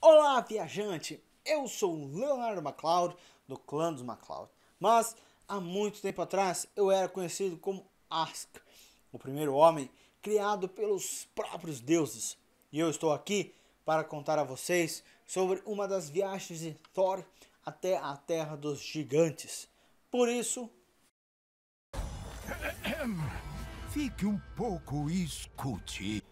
Olá, viajante! Eu sou o Leonardo MacLeod, do clã dos MacLeod. Mas, há muito tempo atrás, eu era conhecido como Ask, o primeiro homem criado pelos próprios deuses. E eu estou aqui para contar a vocês sobre uma das viagens de Thor até a Terra dos Gigantes. Por isso, Fique um pouco e escute.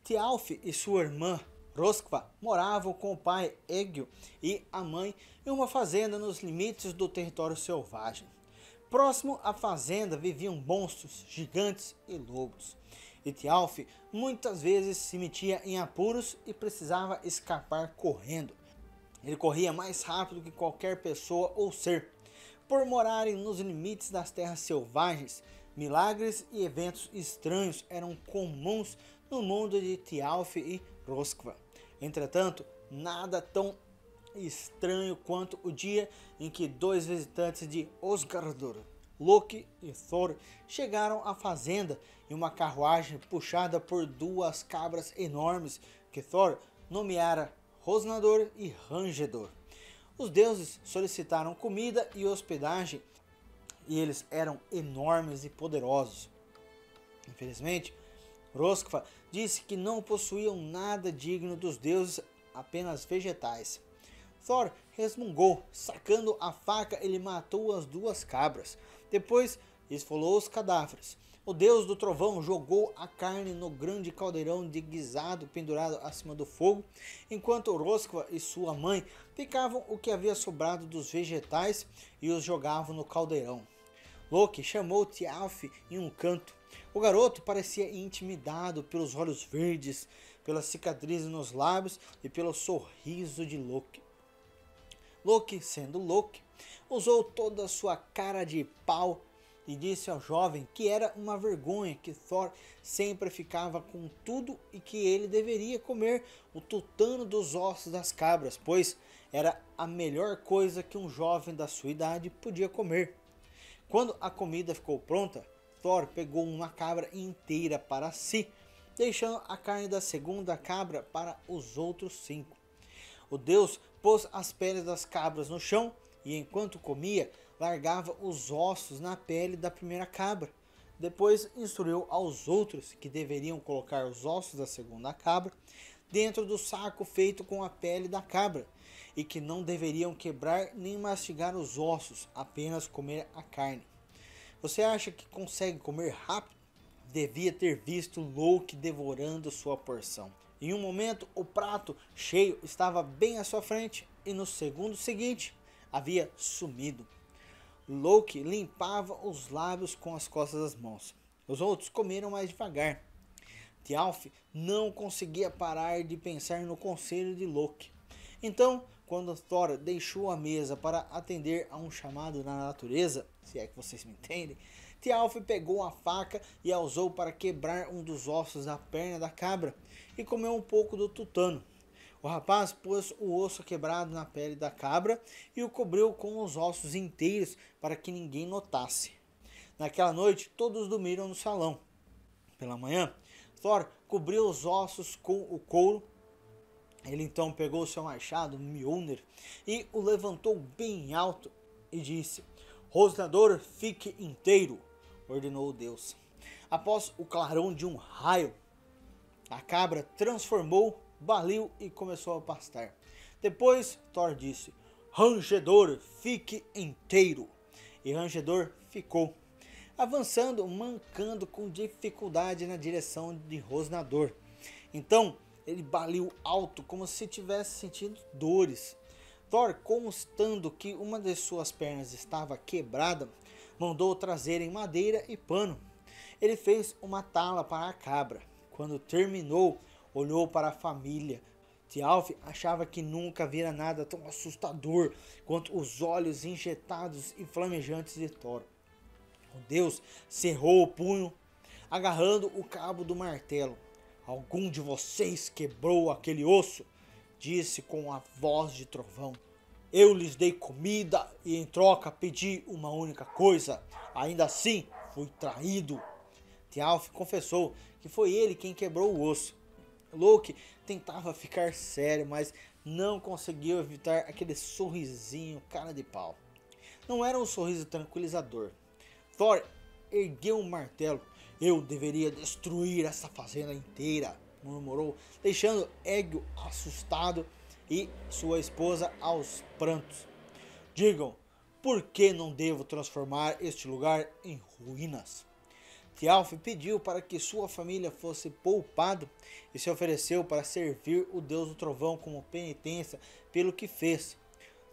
Thialf e sua irmã Röskva moravam com o pai Egil e a mãe em uma fazenda nos limites do território selvagem. Próximo à fazenda viviam monstros, gigantes e lobos. E Thialf muitas vezes se metia em apuros e precisava escapar correndo. Ele corria mais rápido que qualquer pessoa ou ser. Por morarem nos limites das terras selvagens, milagres e eventos estranhos eram comuns no mundo de Thialf e Röskva. Entretanto, nada tão estranho quanto o dia em que dois visitantes de Osgardor, Loki e Thor, chegaram à fazenda em uma carruagem puxada por duas cabras enormes que Thor nomeara Rosnador e Rangedor. Os deuses solicitaram comida e hospedagem e eles eram enormes e poderosos. Infelizmente, Röskva disse que não possuíam nada digno dos deuses, apenas vegetais. Thor resmungou, sacando a faca ele matou as duas cabras. Depois esfolou os cadáveres. O deus do trovão jogou a carne no grande caldeirão de guisado pendurado acima do fogo, enquanto Röskva e sua mãe picavam o que havia sobrado dos vegetais e os jogavam no caldeirão. Loki chamou Thialf em um canto. O garoto parecia intimidado pelos olhos verdes, pelas cicatrizes nos lábios e pelo sorriso de Loki. Loki, sendo Loki, usou toda a sua cara de pau e disse ao jovem que era uma vergonha que Thor sempre ficava com tudo e que ele deveria comer o tutano dos ossos das cabras, pois era a melhor coisa que um jovem da sua idade podia comer. Quando a comida ficou pronta, Thor pegou uma cabra inteira para si, deixando a carne da segunda cabra para os outros 5. O deus pôs as peles das cabras no chão e enquanto comia, largava os ossos na pele da primeira cabra. Depois instruiu aos outros que deveriam colocar os ossos da segunda cabra dentro do saco feito com a pele da cabra e que não deveriam quebrar nem mastigar os ossos, apenas comer a carne. Você acha que consegue comer rápido? Devia ter visto Loki devorando sua porção. Em um momento, o prato cheio estava bem à sua frente e no segundo seguinte havia sumido. Loki limpava os lábios com as costas das mãos. Os outros comeram mais devagar. Thialf não conseguia parar de pensar no conselho de Loki. Então, quando Thor deixou a mesa para atender a um chamado na natureza, se é que vocês me entendem, Thialf pegou a faca e a usou para quebrar um dos ossos da perna da cabra e comeu um pouco do tutano. O rapaz pôs o osso quebrado na pele da cabra e o cobriu com os ossos inteiros para que ninguém notasse. Naquela noite, todos dormiram no salão. Pela manhã, Thor cobriu os ossos com o couro. Ele então pegou seu machado, Mjolnir, e o levantou bem alto e disse: Rosnador, fique inteiro, ordenou o deus. Após o clarão de um raio, a cabra transformou, baliu e começou a pastar. Depois Thor disse: Rangedor, fique inteiro. E Rangedor ficou, avançando, mancando com dificuldade na direção de Rosnador. Então ele baliu alto como se tivesse sentido dores. Thor, constando que uma de suas pernas estava quebrada, mandou trazerem madeira e pano. Ele fez uma tala para a cabra. Quando terminou, olhou para a família. Thialf achava que nunca vira nada tão assustador quanto os olhos injetados e flamejantes de Thor. O deus cerrou o punho, agarrando o cabo do martelo. Algum de vocês quebrou aquele osso? Disse com a voz de trovão. Eu lhes dei comida e em troca pedi uma única coisa. Ainda assim fui traído. Thialf confessou que foi ele quem quebrou o osso. Loki tentava ficar sério, mas não conseguiu evitar aquele sorrisinho cara de pau. Não era um sorriso tranquilizador. Thor ergueu um martelo. Eu deveria destruir essa fazenda inteira, murmurou, deixando Egil assustado e sua esposa aos prantos. Digam, por que não devo transformar este lugar em ruínas? Thialf pediu para que sua família fosse poupada e se ofereceu para servir o deus do trovão como penitência pelo que fez.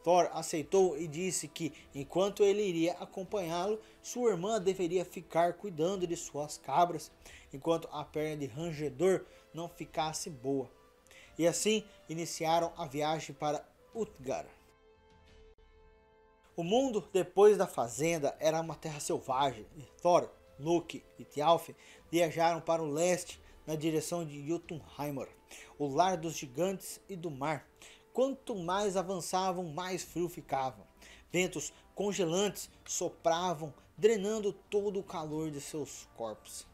Thor aceitou e disse que, enquanto ele iria acompanhá-lo, sua irmã deveria ficar cuidando de suas cabras, enquanto a perna de rangedor não ficasse boa. E assim iniciaram a viagem para Utgard. O mundo depois da fazenda era uma terra selvagem, e Thor, Loki e Thialf viajaram para o leste na direção de Jotunheimr, o lar dos gigantes e do mar. Quanto mais avançavam, mais frio ficava. Ventos congelantes sopravam, drenando todo o calor de seus corpos.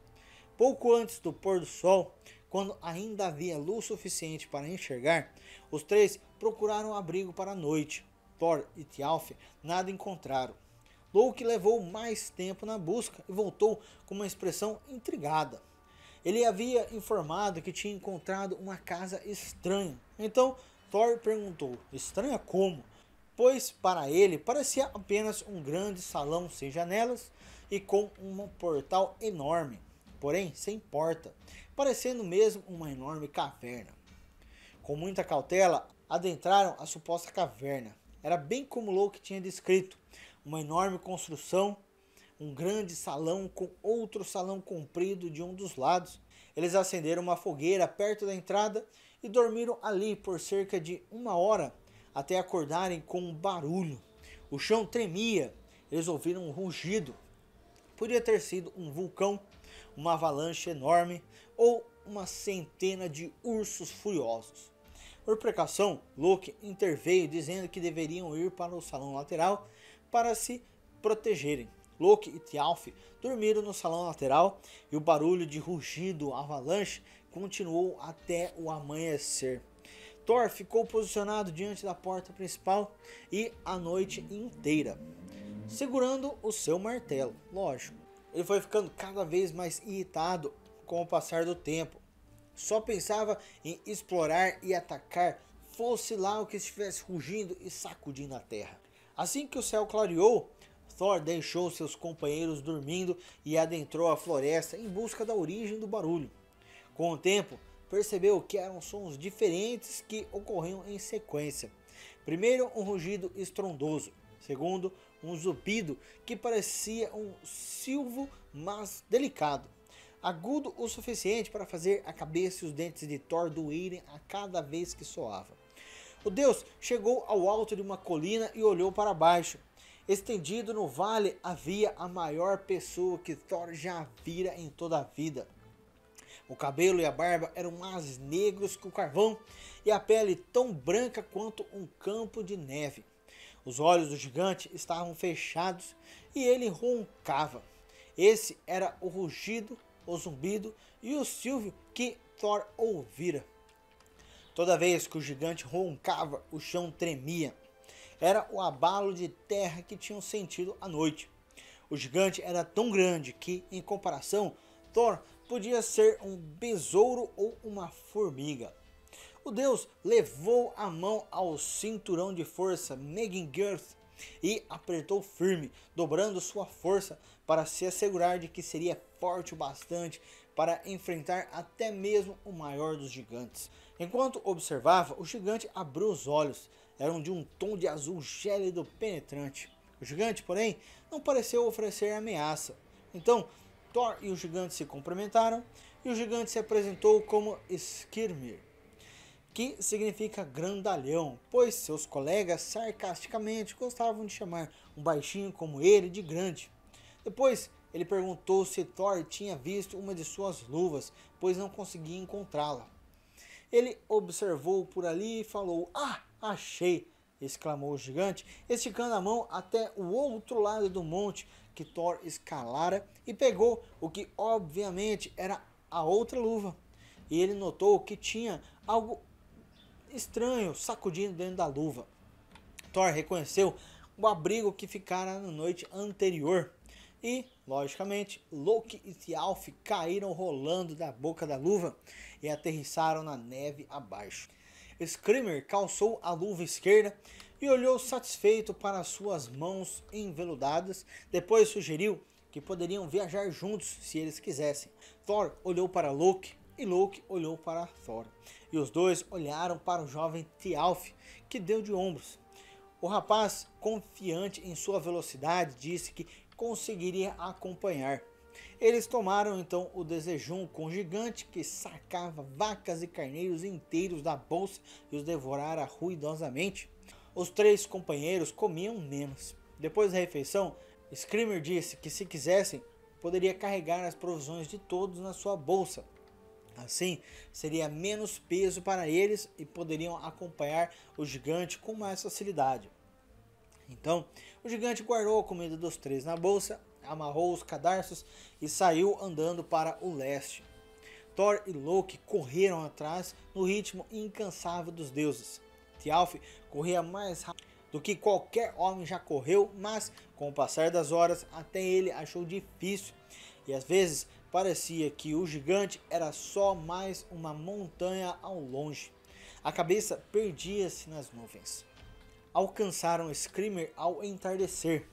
Pouco antes do pôr do sol, quando ainda havia luz suficiente para enxergar, os três procuraram abrigo para a noite. Thor e Thialf nada encontraram. Loki levou mais tempo na busca e voltou com uma expressão intrigada. Ele havia informado que tinha encontrado uma casa estranha. Então Thor perguntou, estranha como? Pois para ele parecia apenas um grande salão sem janelas e com um portal enorme, porém sem porta, parecendo mesmo uma enorme caverna. Com muita cautela, adentraram a suposta caverna. Era bem como Loki tinha descrito, uma enorme construção, um grande salão com outro salão comprido de um dos lados. Eles acenderam uma fogueira perto da entrada e dormiram ali por cerca de 1 hora, até acordarem com um barulho. O chão tremia, eles ouviram um rugido. Podia ter sido um vulcão, uma avalanche enorme ou uma centena de ursos furiosos. Por precaução, Loki interveio dizendo que deveriam ir para o salão lateral para se protegerem. Loki e Thialf dormiram no salão lateral e o barulho de rugido avalanche continuou até o amanhecer. Thor ficou posicionado diante da porta principal e a noite inteira, segurando o seu martelo, lógico. Ele foi ficando cada vez mais irritado com o passar do tempo. Só pensava em explorar e atacar, fosse lá o que estivesse rugindo e sacudindo a terra. Assim que o céu clareou, Thor deixou seus companheiros dormindo e adentrou a floresta em busca da origem do barulho. Com o tempo, percebeu que eram sons diferentes que ocorriam em sequência. Primeiro, um rugido estrondoso. Segundo, um zumbido que parecia um silvo, mas delicado. Agudo o suficiente para fazer a cabeça e os dentes de Thor doerem a cada vez que soava. O deus chegou ao alto de uma colina e olhou para baixo. Estendido no vale havia a maior pessoa que Thor já vira em toda a vida. O cabelo e a barba eram mais negros que o carvão e a pele tão branca quanto um campo de neve. Os olhos do gigante estavam fechados e ele roncava. Esse era o rugido, o zumbido e o silvio que Thor ouvira. Toda vez que o gigante roncava, o chão tremia. Era o abalo de terra que tinham sentido à noite. O gigante era tão grande que, em comparação, Thor podia ser um besouro ou uma formiga. O deus levou a mão ao cinturão de força Megingirth e apertou firme, dobrando sua força para se assegurar de que seria forte o bastante para enfrentar até mesmo o maior dos gigantes. Enquanto observava, o gigante abriu os olhos. Eram de um tom de azul gélido penetrante. O gigante, porém, não pareceu oferecer ameaça. Então, Thor e o gigante se cumprimentaram e o gigante se apresentou como Skirmir, que significa grandalhão, pois seus colegas sarcasticamente gostavam de chamar um baixinho como ele de grande. Depois ele perguntou se Thor tinha visto uma de suas luvas, pois não conseguia encontrá-la. Ele observou por ali e falou: "Ah, achei!" exclamou o gigante, esticando a mão até o outro lado do monte que Thor escalara e pegou o que obviamente era a outra luva. e ele notou que tinha algo estranho sacudindo dentro da luva. Thor reconheceu o abrigo que ficara na noite anterior e, logicamente, Loki e Thialf caíram rolando da boca da luva e aterrissaram na neve abaixo. Screamer calçou a luva esquerda e olhou satisfeito para suas mãos enveludadas. Depois sugeriu que poderiam viajar juntos se eles quisessem. Thor olhou para Loki e Loki olhou para Thor. E os dois olharam para o jovem Thialf, que deu de ombros. O rapaz, confiante em sua velocidade, disse que conseguiria acompanhar. Eles tomaram então o desejum com o gigante, que sacava vacas e carneiros inteiros da bolsa e os devorara ruidosamente. Os três companheiros comiam menos. Depois da refeição, Screamer disse que se quisessem, poderia carregar as provisões de todos na sua bolsa. Assim, seria menos peso para eles e poderiam acompanhar o gigante com mais facilidade. Então, o gigante guardou a comida dos três na bolsa, amarrou os cadarços e saiu andando para o leste. Thor e Loki correram atrás no ritmo incansável dos deuses. Thialf corria mais rápido do que qualquer homem já correu, mas com o passar das horas até ele achou difícil e às vezes parecia que o gigante era só mais uma montanha ao longe. A cabeça perdia-se nas nuvens. Alcançaram Screamer ao entardecer.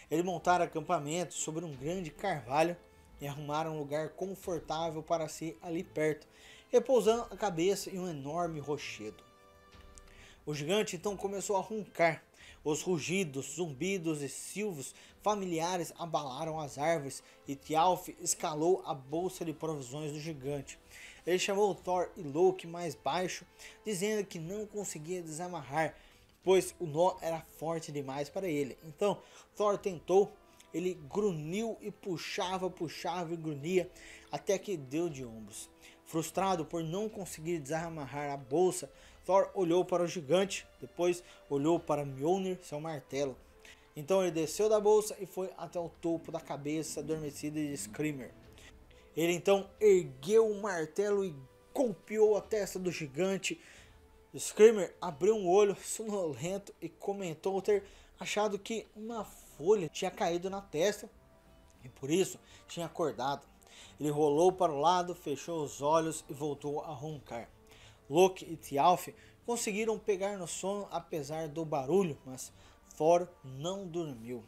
Ele montara acampamento sobre um grande carvalho e arrumaram um lugar confortável para si ali perto, repousando a cabeça em um enorme rochedo. O gigante então começou a roncar. Os rugidos, zumbidos e silvos familiares abalaram as árvores e Thialf escalou a bolsa de provisões do gigante. Ele chamou Thor e Loki mais baixo, dizendo que não conseguia desamarrar, pois o nó era forte demais para ele. Então Thor tentou, ele grunhiu e puxava e grunhia, até que deu de ombros. Frustrado por não conseguir desamarrar a bolsa, Thor olhou para o gigante, depois olhou para Mjolnir, seu martelo. Então ele desceu da bolsa e foi até o topo da cabeça adormecida de Screamer. Ele então ergueu o martelo e golpeou a testa do gigante. Screamer abriu um olho sonolento e comentou ter achado que uma folha tinha caído na testa e por isso tinha acordado. Ele rolou para o lado, fechou os olhos e voltou a roncar. Loki e Thialf conseguiram pegar no sono apesar do barulho, mas Thor não dormiu.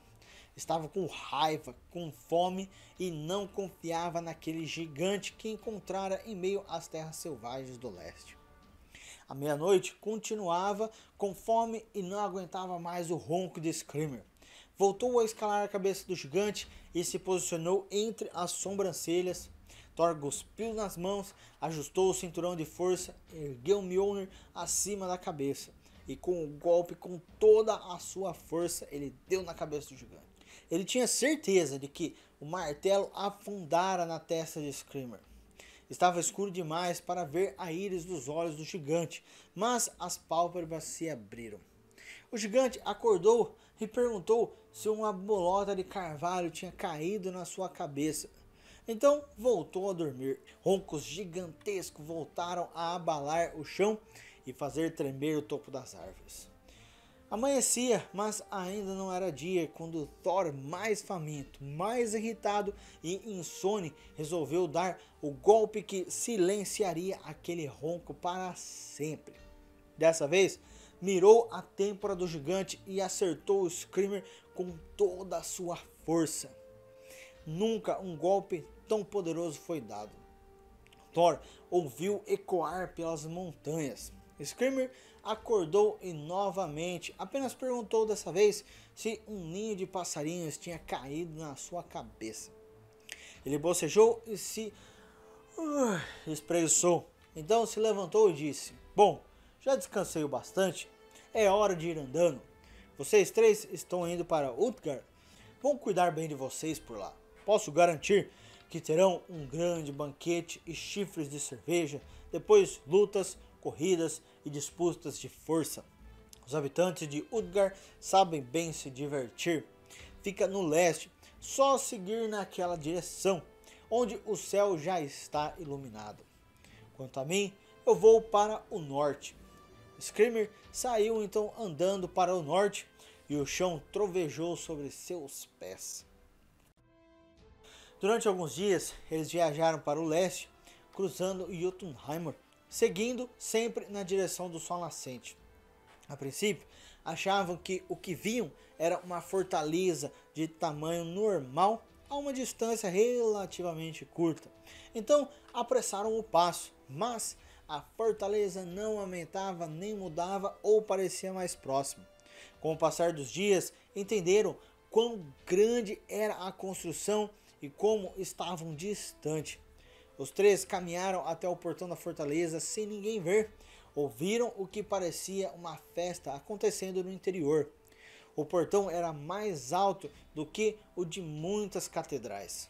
Estava com raiva, com fome e não confiava naquele gigante que encontrara em meio às terras selvagens do leste. À meia-noite continuava com fome e não aguentava mais o ronco de Screamer. Voltou a escalar a cabeça do gigante e se posicionou entre as sobrancelhas. Thor cuspiu nas mãos, ajustou o cinturão de força, ergueu Mjolnir acima da cabeça e com o golpe com toda a sua força ele deu na cabeça do gigante. Ele tinha certeza de que o martelo afundara na testa de Screamer. Estava escuro demais para ver a íris dos olhos do gigante, mas as pálpebras se abriram. O gigante acordou e perguntou se uma bolota de carvalho tinha caído na sua cabeça. Então voltou a dormir. Roncos gigantescos voltaram a abalar o chão e fazer tremer o topo das árvores. Amanhecia, mas ainda não era dia, quando Thor, mais faminto, mais irritado e insone, resolveu dar o golpe que silenciaria aquele ronco para sempre. Dessa vez, mirou a têmpora do gigante e acertou o Screamer com toda a sua força. Nunca um golpe tão poderoso foi dado. Thor ouviu ecoar pelas montanhas. Screamer acordou e novamente apenas perguntou dessa vez se um ninho de passarinhos tinha caído na sua cabeça. Ele bocejou e se espreguiçou. Então se levantou e disse: "Bom, já descansei o bastante. É hora de ir andando. Vocês três estão indo para Utgard. Vão cuidar bem de vocês por lá. Posso garantir que terão um grande banquete e chifres de cerveja, depois lutas, corridas e disputas de força. Os habitantes de Utgard sabem bem se divertir. Fica no leste, só seguir naquela direção, onde o céu já está iluminado." Quanto a mim, eu vou para o norte. Skirmir saiu então andando para o norte e o chão trovejou sobre seus pés. Durante alguns dias, eles viajaram para o leste, cruzando Jotunheimr, seguindo sempre na direção do sol nascente. A princípio, achavam que o que viam era uma fortaleza de tamanho normal a uma distância relativamente curta. Então, apressaram o passo, mas a fortaleza não aumentava nem mudava ou parecia mais próxima. Com o passar dos dias, entenderam quão grande era a construção e como estavam distantes. Os três caminharam até o portão da fortaleza sem ninguém ver. Ouviram o que parecia uma festa acontecendo no interior. O portão era mais alto do que o de muitas catedrais.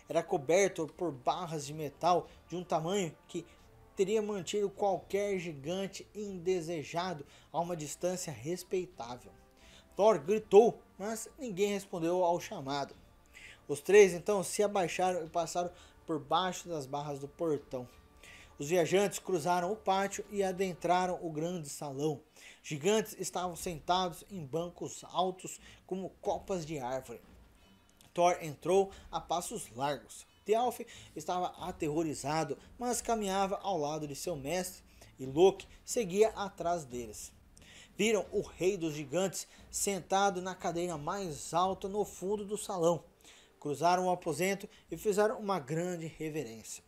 Era coberto por barras de metal de um tamanho que teria mantido qualquer gigante indesejado a uma distância respeitável. Thor gritou, mas ninguém respondeu ao chamado. Os três então se abaixaram e passaram por baixo das barras do portão. Os viajantes cruzaram o pátio e adentraram o grande salão. Gigantes estavam sentados em bancos altos como copas de árvore. Thor entrou a passos largos. Thialf estava aterrorizado, mas caminhava ao lado de seu mestre e Loki seguia atrás deles. Viram o rei dos gigantes sentado na cadeira mais alta no fundo do salão. Cruzaram o aposento e fizeram uma grande reverência.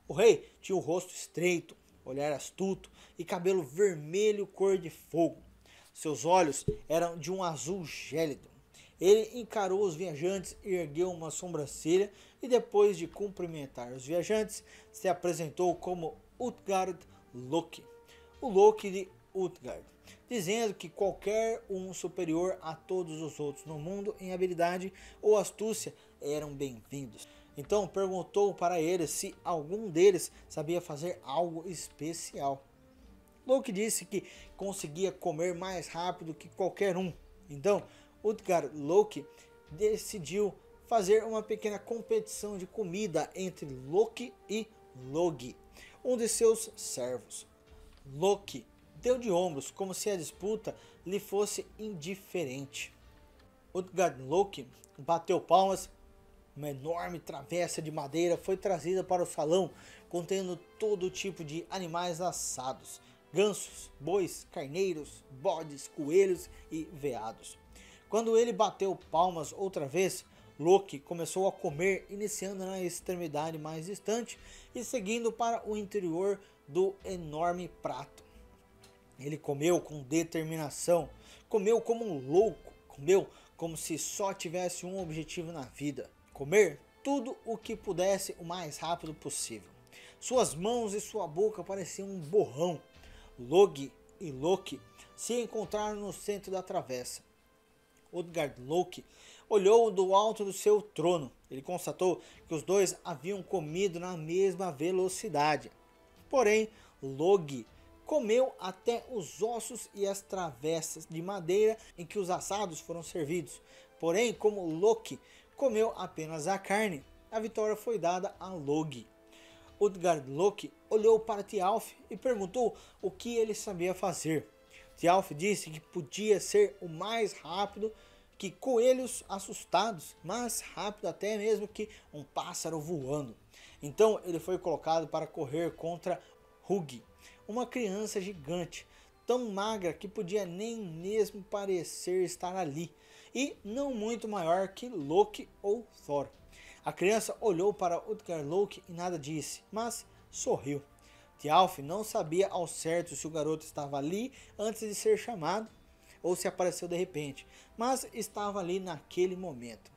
O rei tinha o rosto estreito, olhar astuto e cabelo vermelho cor de fogo. Seus olhos eram de um azul gélido. Ele encarou os viajantes e ergueu uma sobrancelha e depois de cumprimentar os viajantes, se apresentou como Utgard Loki, o Loki de Utgard, dizendo que qualquer um superior a todos os outros no mundo em habilidade ou astúcia eram bem-vindos. Então perguntou para eles se algum deles sabia fazer algo especial. Loki disse que conseguia comer mais rápido que qualquer um. Então Utgard Loki decidiu fazer uma pequena competição de comida entre Loki e Logi, um de seus servos. Loki deu de ombros como se a disputa lhe fosse indiferente. Utgard Loki bateu palmas. Uma enorme travessa de madeira foi trazida para o salão, contendo todo tipo de animais assados: gansos, bois, carneiros, bodes, coelhos e veados. Quando ele bateu palmas outra vez, Loki começou a comer, iniciando na extremidade mais distante e seguindo para o interior do enorme prato. Ele comeu com determinação, comeu como um louco, comeu como se só tivesse um objetivo na vida: comer tudo o que pudesse o mais rápido possível. Suas mãos e sua boca pareciam um borrão. Logi e Loki se encontraram no centro da travessa. Utgard Loki olhou do alto do seu trono. Ele constatou que os dois haviam comido na mesma velocidade. Porém, Logi comeu até os ossos e as travessas de madeira em que os assados foram servidos. Porém, como Loki comeu apenas a carne, a vitória foi dada a Logi. Utgard Loki olhou para Thialf e perguntou o que ele sabia fazer. Thialf disse que podia ser o mais rápido que coelhos assustados, mais rápido até mesmo que um pássaro voando. Então ele foi colocado para correr contra Hugin, uma criança gigante, tão magra que podia nem mesmo parecer estar ali, e não muito maior que Loki ou Thor. A criança olhou para Utgard Loki e nada disse, mas sorriu. Thialf não sabia ao certo se o garoto estava ali antes de ser chamado ou se apareceu de repente, mas estava ali naquele momento.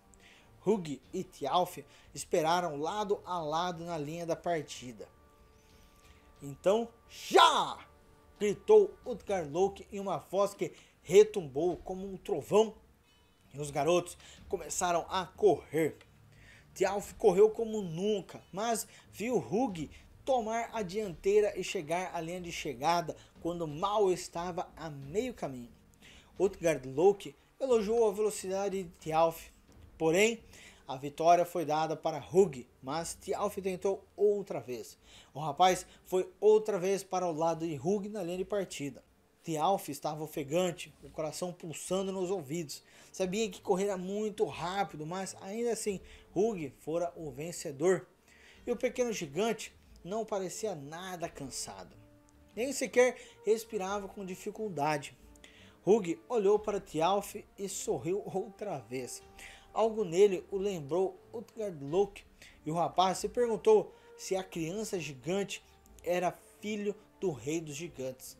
Hugin e Thialf esperaram lado a lado na linha da partida. Então, já! Gritou Utgard Loki em uma voz que retumbou como um trovão, e os garotos começaram a correr. Thialf correu como nunca, mas viu Hugin tomar a dianteira e chegar à linha de chegada quando mal estava a meio caminho. Utgard Loki elogiou a velocidade de Thialf, porém A vitória foi dada para Hugh, mas Thialf tentou outra vez. O rapaz foi outra vez para o lado de Hugh na linha de partida. Thialf estava ofegante, o coração pulsando nos ouvidos. Sabia que correra muito rápido, mas ainda assim Hugh fora o vencedor. E o pequeno gigante não parecia nada cansado. Nem sequer respirava com dificuldade. Hugh olhou para Thialf e sorriu outra vez. Algo nele o lembrou Utgard-Loki, e o rapaz se perguntou se a criança gigante era filho do rei dos gigantes.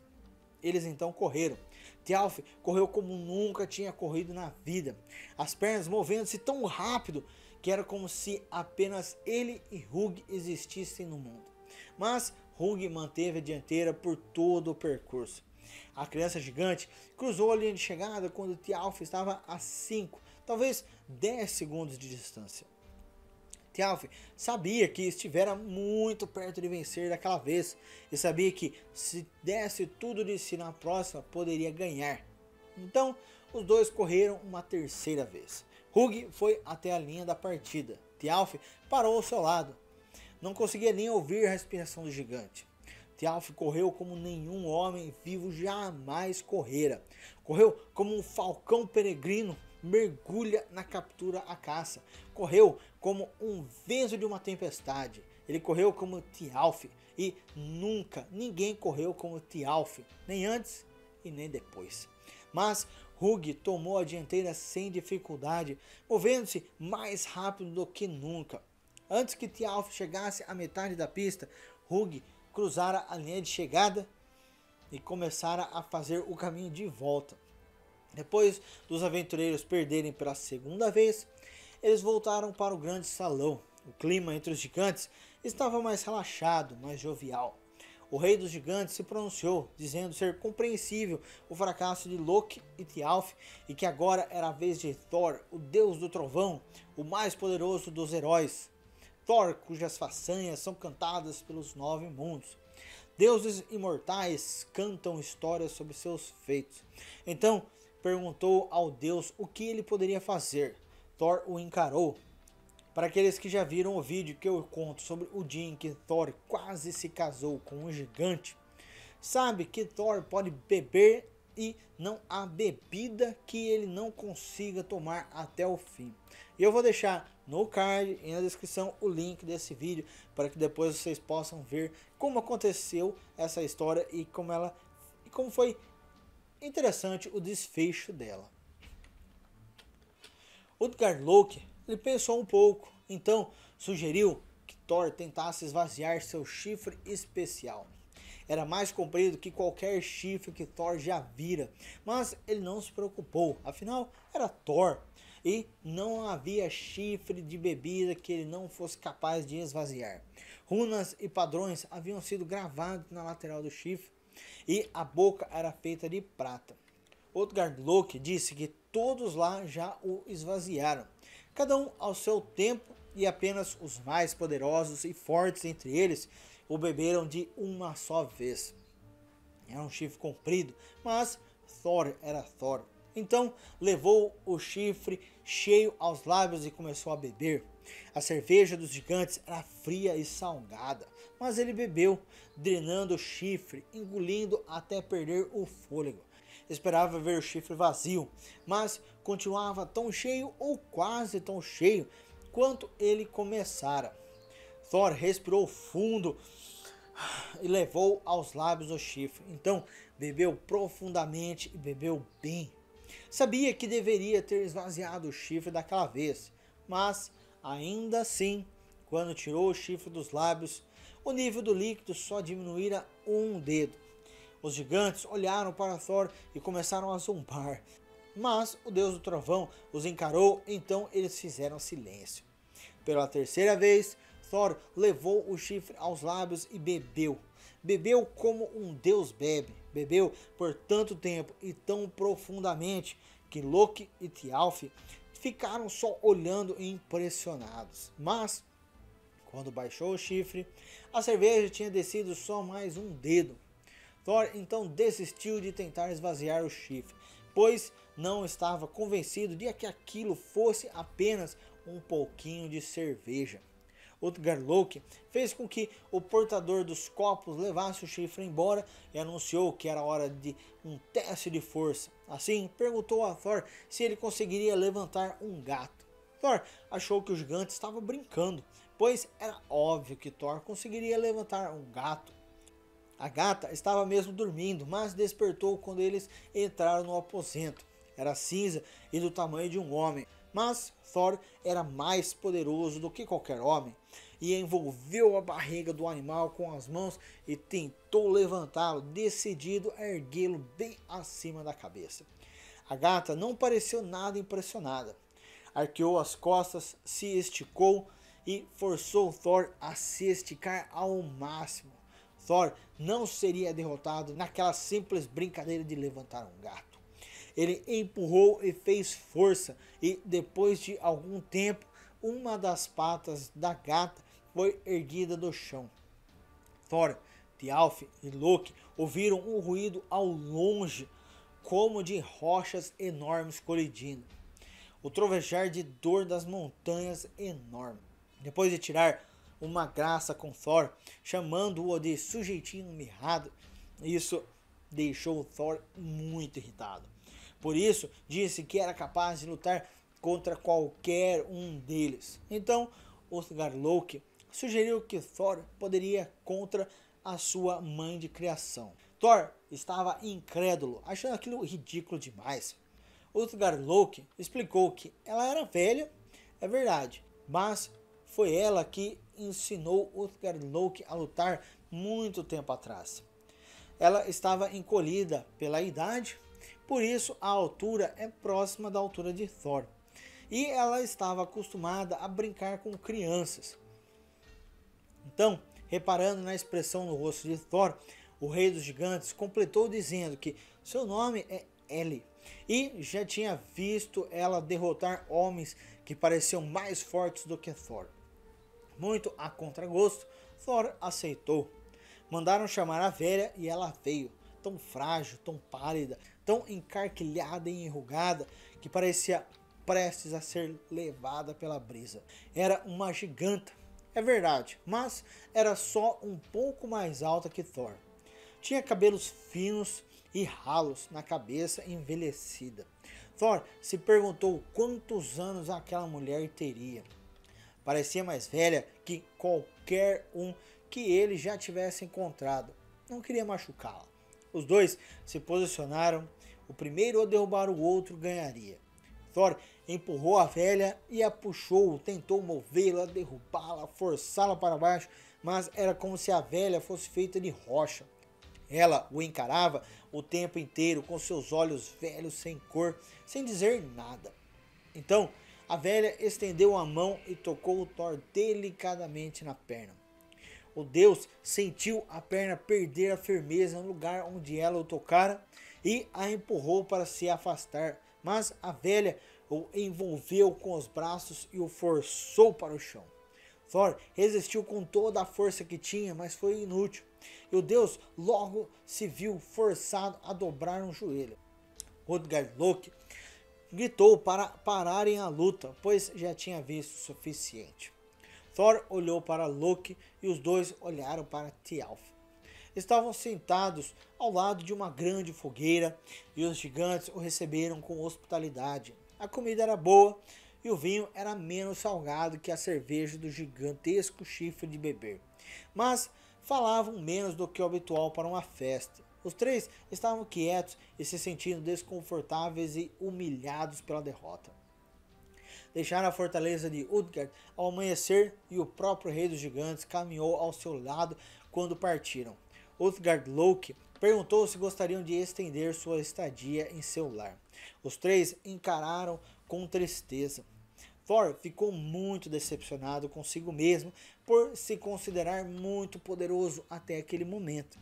Eles então correram. Thialf correu como nunca tinha corrido na vida, as pernas movendo-se tão rápido que era como se apenas ele e Hugh existissem no mundo. Mas Hugh manteve a dianteira por todo o percurso. A criança gigante cruzou a linha de chegada quando Thialf estava a 5, talvez 10 segundos de distância. Thialf sabia que estivera muito perto de vencer daquela vez e sabia que se desse tudo de si na próxima poderia ganhar. Então os dois correram uma terceira vez. Hugh foi até a linha da partida. Thialf parou ao seu lado. Não conseguia nem ouvir a respiração do gigante. Thialf correu como nenhum homem vivo jamais correra. Correu como um falcão peregrino mergulha na captura à caça. Correu como um vento de uma tempestade. Ele correu como Thialf e nunca ninguém correu como Thialf, nem antes e nem depois. Mas Hugh tomou a dianteira sem dificuldade, movendo-se mais rápido do que nunca. Antes que Thialf chegasse à metade da pista, Hugh cruzara a linha de chegada e começara a fazer o caminho de volta. Depois dos aventureiros perderem pela segunda vez, eles voltaram para o grande salão. O clima entre os gigantes estava mais relaxado, mais jovial. O rei dos gigantes se pronunciou, dizendo ser compreensível o fracasso de Loki e Thialf e que agora era a vez de Thor, o deus do trovão, o mais poderoso dos heróis. Thor, cujas façanhas são cantadas pelos 9 mundos. Deuses imortais cantam histórias sobre seus feitos. Então perguntou ao deus o que ele poderia fazer. Thor o encarou. Para aqueles que já viram o vídeo que eu conto sobre o dia em que Thor quase se casou com um gigante, sabe que Thor pode beber e não há bebida que ele não consiga tomar até o fim. E eu vou deixar no card e na descrição o link desse vídeo para que depois vocês possam ver como aconteceu essa história e como foi interessante o desfecho dela. Utgard-Loki ele pensou um pouco, então sugeriu que Thor tentasse esvaziar seu chifre especial. Era mais comprido que qualquer chifre que Thor já vira, mas ele não se preocupou, afinal era Thor e não havia chifre de bebida que ele não fosse capaz de esvaziar. Runas e padrões haviam sido gravados na lateral do chifre e a boca era feita de prata. Utgard-Loki disse que todos lá já o esvaziaram, cada um ao seu tempo, e apenas os mais poderosos e fortes entre eles o beberam de uma só vez. Era um chifre comprido, mas Thor era Thor. Então levou o chifre cheio aos lábios e começou a beber. A cerveja dos gigantes era fria e salgada, mas ele bebeu, drenando o chifre, engolindo até perder o fôlego. Esperava ver o chifre vazio, mas continuava tão cheio ou quase tão cheio quanto ele começara. Thor respirou fundo e levou aos lábios o chifre. Então bebeu profundamente e bebeu bem. Sabia que deveria ter esvaziado o chifre daquela vez, mas ainda assim, quando tirou o chifre dos lábios, o nível do líquido só diminuíra um dedo. Os gigantes olharam para Thor e começaram a zombar, mas o deus do trovão os encarou, então eles fizeram silêncio. Pela terceira vez, Thor levou o chifre aos lábios e bebeu. Bebeu como um deus bebe. Bebeu por tanto tempo e tão profundamente que Loki e Thialf ficaram só olhando e impressionados. Mas, quando baixou o chifre, a cerveja tinha descido só mais um dedo. Thor então desistiu de tentar esvaziar o chifre, pois não estava convencido de que aquilo fosse apenas um pouquinho de cerveja. Utgard-Loki fez com que o portador dos copos levasse o chifre embora e anunciou que era hora de um teste de força. Assim, perguntou a Thor se ele conseguiria levantar um gato. Thor achou que o gigante estava brincando, pois era óbvio que Thor conseguiria levantar um gato. A gata estava mesmo dormindo, mas despertou quando eles entraram no aposento. Era cinza e do tamanho de um homem, mas Thor era mais poderoso do que qualquer homem e envolveu a barriga do animal com as mãos e tentou levantá-lo, decidido a erguê-lo bem acima da cabeça. A gata não pareceu nada impressionada. Arqueou as costas, se esticou e forçou Thor a se esticar ao máximo. Thor não seria derrotado naquela simples brincadeira de levantar um gato. Ele empurrou e fez força e depois de algum tempo, uma das patas da gata foi erguida do chão. Thor, Thialf e Loki ouviram um ruído ao longe, como de rochas enormes colidindo. O trovejar de dor das montanhas enorme. Depois de tirar uma graça com Thor, chamando-o de sujeitinho mirrado, isso deixou Thor muito irritado. Por isso, disse que era capaz de lutar contra qualquer um deles. Então, Utgard-Loki sugeriu que Thor poderia ir contra a sua mãe de criação. Thor estava incrédulo, achando aquilo ridículo demais. Utgard-Loki explicou que ela era velha, é verdade, mas foi ela que ensinou Utgard-Loki a lutar muito tempo atrás. Ela estava encolhida pela idade, por isso a altura é próxima da altura de Thor. E ela estava acostumada a brincar com crianças. Então, reparando na expressão no rosto de Thor, o rei dos gigantes completou dizendo que seu nome é Elli e já tinha visto ela derrotar homens que pareciam mais fortes do que Thor. Muito a contragosto, Thor aceitou. Mandaram chamar a velha e ela veio, tão frágil, tão pálida, tão encarquilhada e enrugada que parecia prestes a ser levada pela brisa. Era uma giganta, é verdade, mas era só um pouco mais alta que Thor. Tinha cabelos finos e ralos na cabeça envelhecida. Thor se perguntou quantos anos aquela mulher teria. Parecia mais velha que qualquer um que ele já tivesse encontrado. Não queria machucá-la. Os dois se posicionaram. O primeiro a derrubar o outro ganharia. Thor empurrou a velha e a puxou, tentou movê-la, derrubá-la, forçá-la para baixo, mas era como se a velha fosse feita de rocha. Ela o encarava o tempo inteiro com seus olhos velhos sem cor, sem dizer nada. Então, a velha estendeu a mão e tocou o Thor delicadamente na perna. O deus sentiu a perna perder a firmeza no lugar onde ela o tocara e a empurrou para se afastar, mas a velha o envolveu com os braços e o forçou para o chão. Thor resistiu com toda a força que tinha, mas foi inútil, e o deus logo se viu forçado a dobrar um joelho. Utgard-Loki gritou para pararem a luta, pois já tinha visto o suficiente. Thor olhou para Loki e os dois olharam para Thialf. Estavam sentados ao lado de uma grande fogueira e os gigantes o receberam com hospitalidade. A comida era boa e o vinho era menos salgado que a cerveja do gigantesco chifre de beber. Mas falavam menos do que o habitual para uma festa. Os três estavam quietos e se sentindo desconfortáveis e humilhados pela derrota. Deixaram a fortaleza de Utgard ao amanhecer e o próprio rei dos gigantes caminhou ao seu lado quando partiram. Utgard-Loki perguntou se gostariam de estender sua estadia em seu lar. Os três encararam com tristeza. Thor ficou muito decepcionado consigo mesmo por se considerar muito poderoso até aquele momento.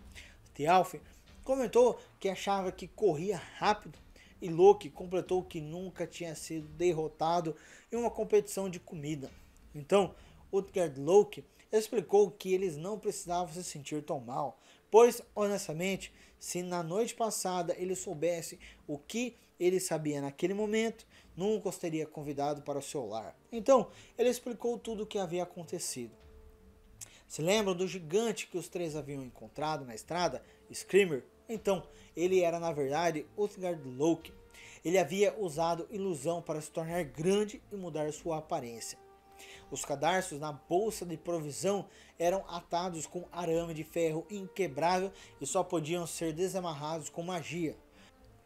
Thialf comentou que achava que corria rápido e Loki completou que nunca tinha sido derrotado em uma competição de comida. Então, Utgard-Loki explicou que eles não precisavam se sentir tão mal, pois honestamente, se na noite passada ele soubesse o que ele sabia naquele momento, nunca os teria convidado para o seu lar. Então ele explicou tudo o que havia acontecido. Se lembram do gigante que os três haviam encontrado na estrada, Screamer? Então, ele era na verdade Utgard Loki. Ele havia usado ilusão para se tornar grande e mudar sua aparência. Os cadarços na bolsa de provisão eram atados com arame de ferro inquebrável e só podiam ser desamarrados com magia.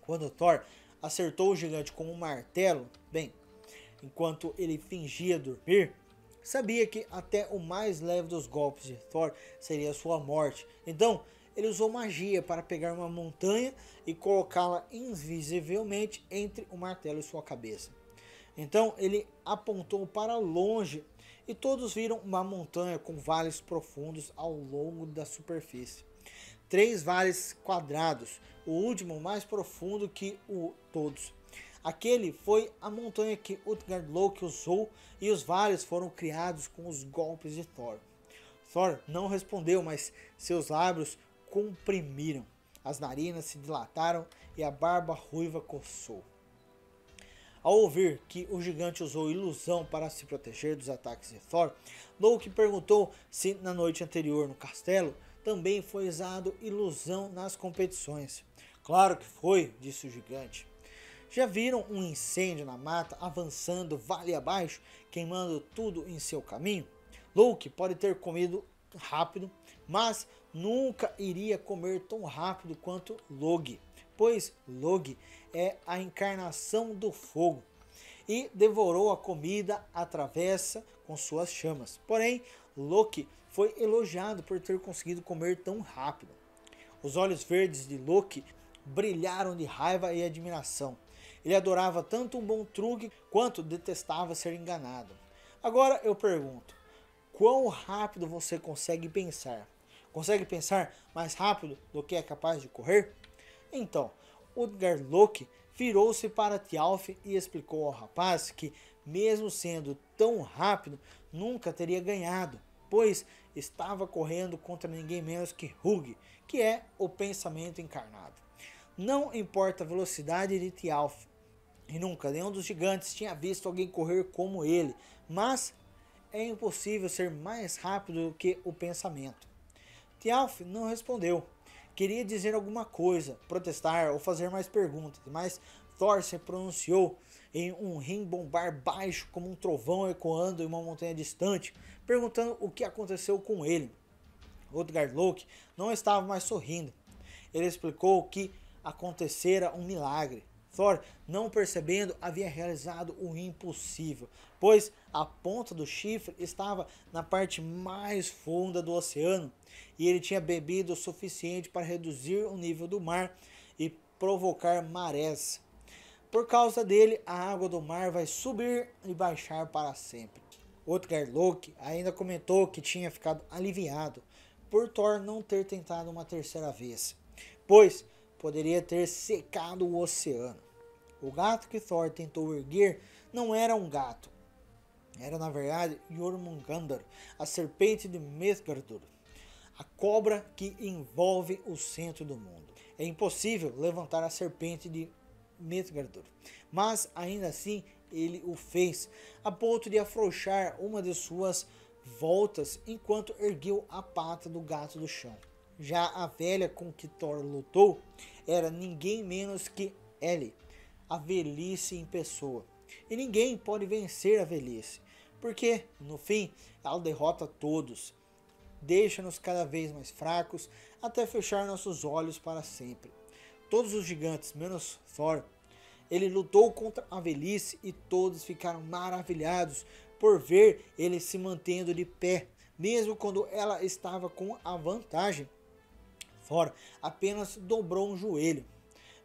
Quando Thor acertou o gigante com um martelo, bem, enquanto ele fingia dormir, sabia que até o mais leve dos golpes de Thor seria sua morte. Então, ele usou magia para pegar uma montanha e colocá-la invisivelmente entre o martelo e sua cabeça. Então, ele apontou para longe e todos viram uma montanha com vales profundos ao longo da superfície. 3 vales quadrados, o último mais profundo que todos. Aquele foi a montanha que Utgard Loki usou e os vales foram criados com os golpes de Thor. Thor não respondeu, mas seus lábios comprimiram, as narinas se dilataram e a barba ruiva coçou. Ao ouvir que o gigante usou ilusão para se proteger dos ataques de Thor, Loki perguntou se na noite anterior no castelo também foi usado ilusão nas competições. Claro que foi, disse o gigante. Já viram um incêndio na mata avançando vale abaixo, queimando tudo em seu caminho? Loki pode ter comido rápido, mas nunca iria comer tão rápido quanto Logi, pois Logi é a encarnação do fogo e devorou a comida à travessa com suas chamas. Porém, Loki foi elogiado por ter conseguido comer tão rápido. Os olhos verdes de Loki brilharam de raiva e admiração. Ele adorava tanto um bom truque quanto detestava ser enganado. Agora eu pergunto, quão rápido você consegue pensar? Consegue pensar mais rápido do que é capaz de correr? Então, Utgard Loki virou-se para Thialf e explicou ao rapaz que, mesmo sendo tão rápido, nunca teria ganhado, pois estava correndo contra ninguém menos que Hugh, que é o pensamento encarnado. Não importa a velocidade de Thialf, e nunca nenhum dos gigantes tinha visto alguém correr como ele, mas é impossível ser mais rápido do que o pensamento. Thialf não respondeu. Queria dizer alguma coisa, protestar ou fazer mais perguntas, mas Thor se pronunciou em um rimbombar baixo como um trovão ecoando em uma montanha distante, perguntando o que aconteceu com ele. Utgard Loki não estava mais sorrindo. Ele explicou que acontecera um milagre. Thor, não percebendo, havia realizado o impossível, pois a ponta do chifre estava na parte mais funda do oceano e ele tinha bebido o suficiente para reduzir o nível do mar e provocar marés. Por causa dele, a água do mar vai subir e baixar para sempre. Utgard Loki ainda comentou que tinha ficado aliviado por Thor não ter tentado uma terceira vez, pois poderia ter secado o oceano. O gato que Thor tentou erguer não era um gato. Era na verdade Jormungandr, a serpente de Midgardur, a cobra que envolve o centro do mundo. É impossível levantar a serpente de Midgardur, mas ainda assim ele o fez, a ponto de afrouxar uma de suas voltas enquanto ergueu a pata do gato do chão. Já a velha com que Thor lutou era ninguém menos que Ellie, a velhice em pessoa. E ninguém pode vencer a velhice, porque no fim ela derrota todos, deixa-nos cada vez mais fracos até fechar nossos olhos para sempre. Todos os gigantes, menos Thor, ele lutou contra a velhice e todos ficaram maravilhados por ver ele se mantendo de pé, mesmo quando ela estava com a vantagem. Thor apenas dobrou um joelho.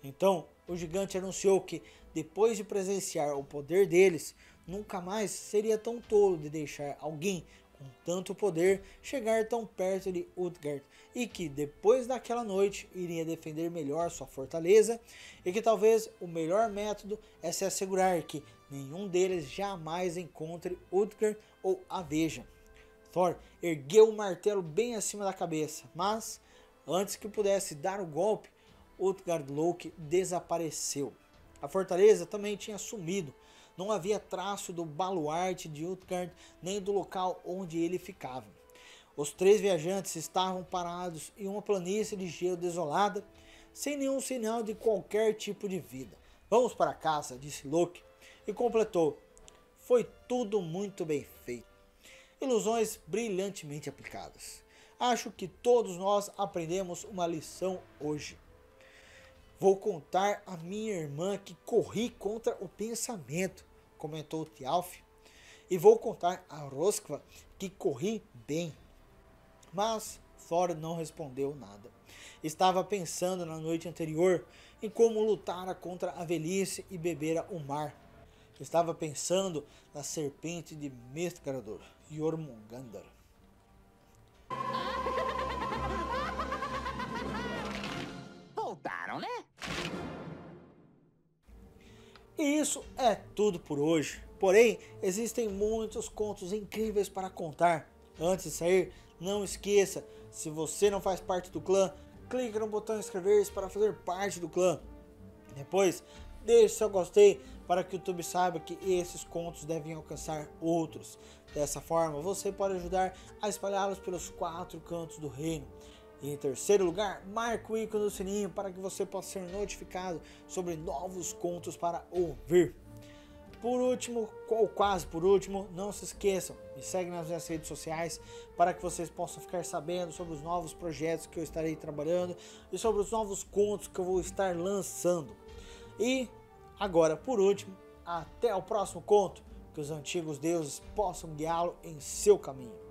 Então o gigante anunciou que, depois de presenciar o poder deles, nunca mais seria tão tolo de deixar alguém com tanto poder chegar tão perto de Utgard, e que depois daquela noite iria defender melhor sua fortaleza, e que talvez o melhor método é se assegurar que nenhum deles jamais encontre Utgard ou a veja. Thor ergueu o martelo bem acima da cabeça, mas Antes que pudesse dar o golpe, Utgard Loki desapareceu. A fortaleza também tinha sumido. Não havia traço do baluarte de Utgard nem do local onde ele ficava. Os 3 viajantes estavam parados em uma planície de gelo desolada, sem nenhum sinal de qualquer tipo de vida. Vamos para casa, disse Loki, e completou. Foi tudo muito bem feito. Ilusões brilhantemente aplicadas. Acho que todos nós aprendemos uma lição hoje. Vou contar a minha irmã que corri contra o pensamento, comentou Thialf. E vou contar a Rosqva que corri bem. Mas Thor não respondeu nada. Estava pensando na noite anterior em como lutara contra a velhice e bebera o mar. Estava pensando na serpente de Mistgardor, Jormungandr. Voltaram, né? E isso é tudo por hoje. Porém, existem muitos contos incríveis para contar. Antes de sair, não esqueça, se você não faz parte do clã, clique no botão inscrever-se para fazer parte do clã. Depois, deixe seu gostei para que o YouTube saiba que esses contos devem alcançar outros. Dessa forma, você pode ajudar a espalhá-los pelos 4 cantos do reino. E em terceiro lugar, marque o ícone do sininho para que você possa ser notificado sobre novos contos para ouvir. Por último, ou quase por último, não se esqueçam, me segue nas minhas redes sociais para que vocês possam ficar sabendo sobre os novos projetos que eu estarei trabalhando e sobre os novos contos que eu vou estar lançando. E agora, por último, até o próximo conto, que os antigos deuses possam guiá-lo em seu caminho.